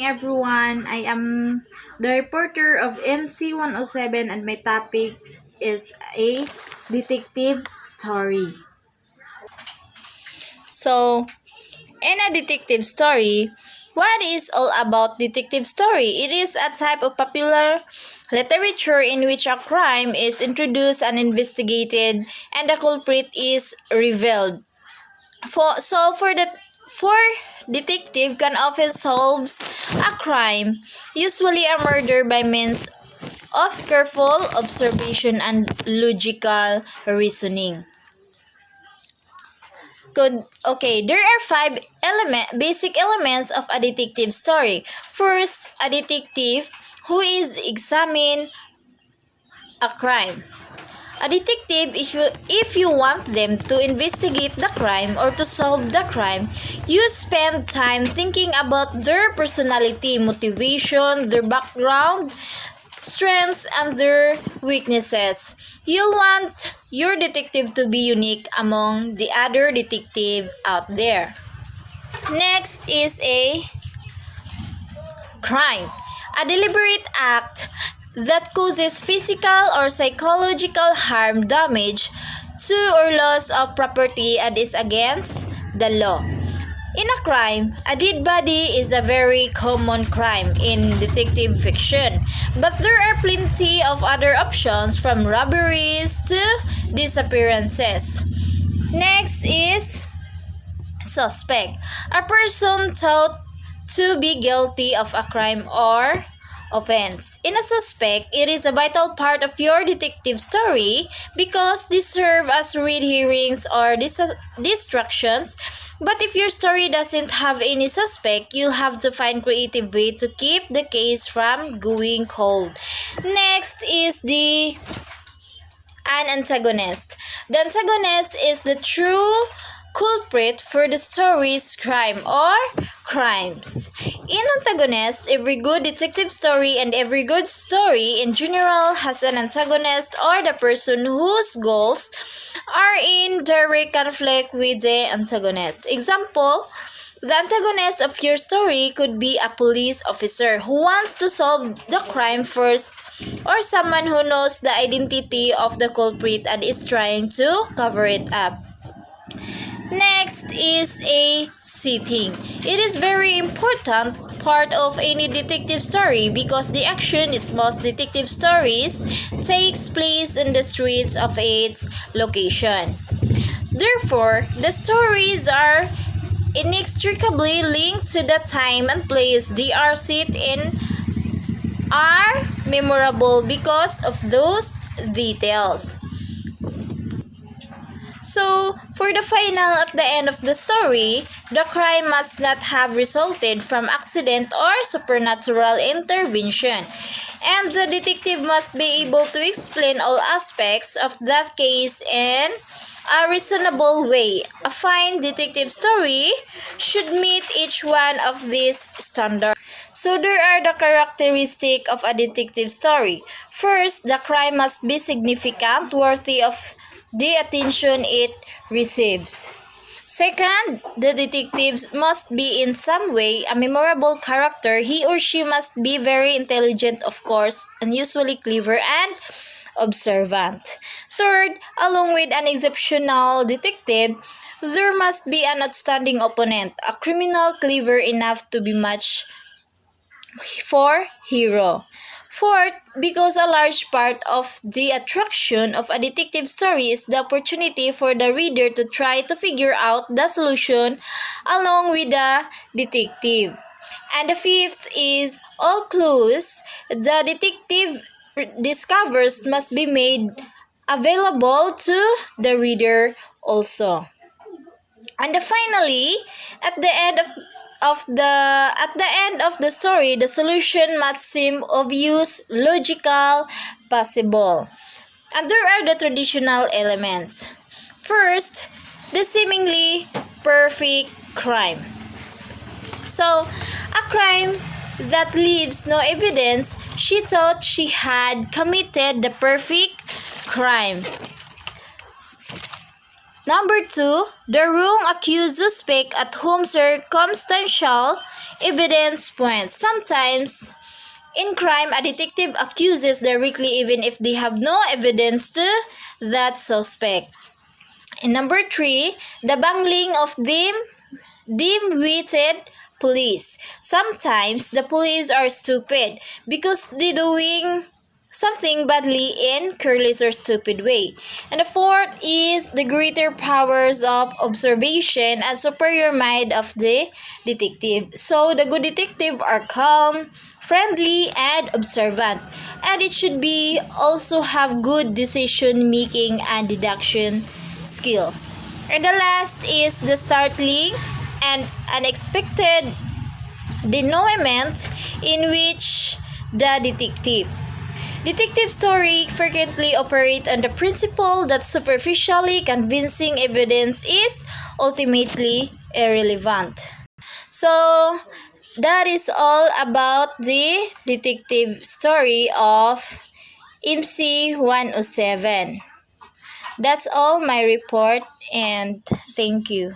morning everyone. I am the reporter of MC107 and my topic is a detective story. So, in a detective story, what is all about detective story? It is a type of popular literature in which a crime is introduced and investigated and the culprit is revealed. For detective can often solves a crime, usually a murder by means of careful observation and logical reasoning. There are basic elements of a detective story. First, a detective who is examine a crime. A detective, if you want them to investigate the crime or to solve the crime, you spend time thinking about their personality, motivation, their background, strengths, and their weaknesses. You'll want your detective to be unique among the other detective out there. Next is a crime. A deliberate act that causes physical or psychological harm, damage to or loss of property and is against the law. In a crime, a dead body is a very common crime in detective fiction, but there are plenty of other options from robberies to disappearances. Next is suspect, a person thought to be guilty of a crime or offense. In a suspect, it is a vital part of your detective story because they serve as red herrings or distractions. But if your story doesn't have any suspect, you'll have to find creative way to keep the case from going cold. Next is an antagonist. The antagonist is the true culprit for the story's crime or crimes. In antagonist, every good detective story and every good story in general has an antagonist or the person whose goals are in direct conflict with the antagonist. Example, the antagonist of your story could be a police officer who wants to solve the crime first, or someone who knows the identity of the culprit and is trying to cover it up. Next is a setting. It is very important part of any detective story because the action in most detective stories takes place in the streets of its location. Therefore, the stories are inextricably linked to the time and place they are set in are memorable because of those details. So, for the final at the end of the story, the crime must not have resulted from accident or supernatural intervention, and the detective must be able to explain all aspects of that case in a reasonable way. A fine detective story should meet each one of these standards. So there are the characteristics of a detective story. First, the crime must be significant, worthy of the attention it receives. Second, the detective must be in some way a memorable character. He or she must be very intelligent, of course, and usually clever and observant. Third, along with an exceptional detective, there must be an outstanding opponent, a criminal clever enough to be matched for hero. Fourth, because a large part of the attraction of a detective story is the opportunity for the reader to try to figure out the solution along with the detective. And the fifth is all clues the detective discovers must be made available to the reader also. And finally, at the end of the story, the solution must seem obvious, logical, possible. And there are the traditional elements. First, the seemingly perfect crime. So, a crime that leaves no evidence, she thought she had committed the perfect crime. Number 2, the wrong accused suspect at whom circumstantial evidence points. Sometimes, in crime, a detective accuses directly even if they have no evidence to that suspect. And number 3, the bungling of dim-witted police. Sometimes the police are stupid because they're doing something badly in careless or stupid way. And the 4th is the greater powers of observation and superior mind of the detective. So the good detective are calm, friendly, and observant. And it should be also have good decision making and deduction skills. And the last is the startling and unexpected denouement in which the detective story frequently operate on the principle that superficially convincing evidence is ultimately irrelevant. So that is all about the detective story of MC107. That's all my report, and thank you.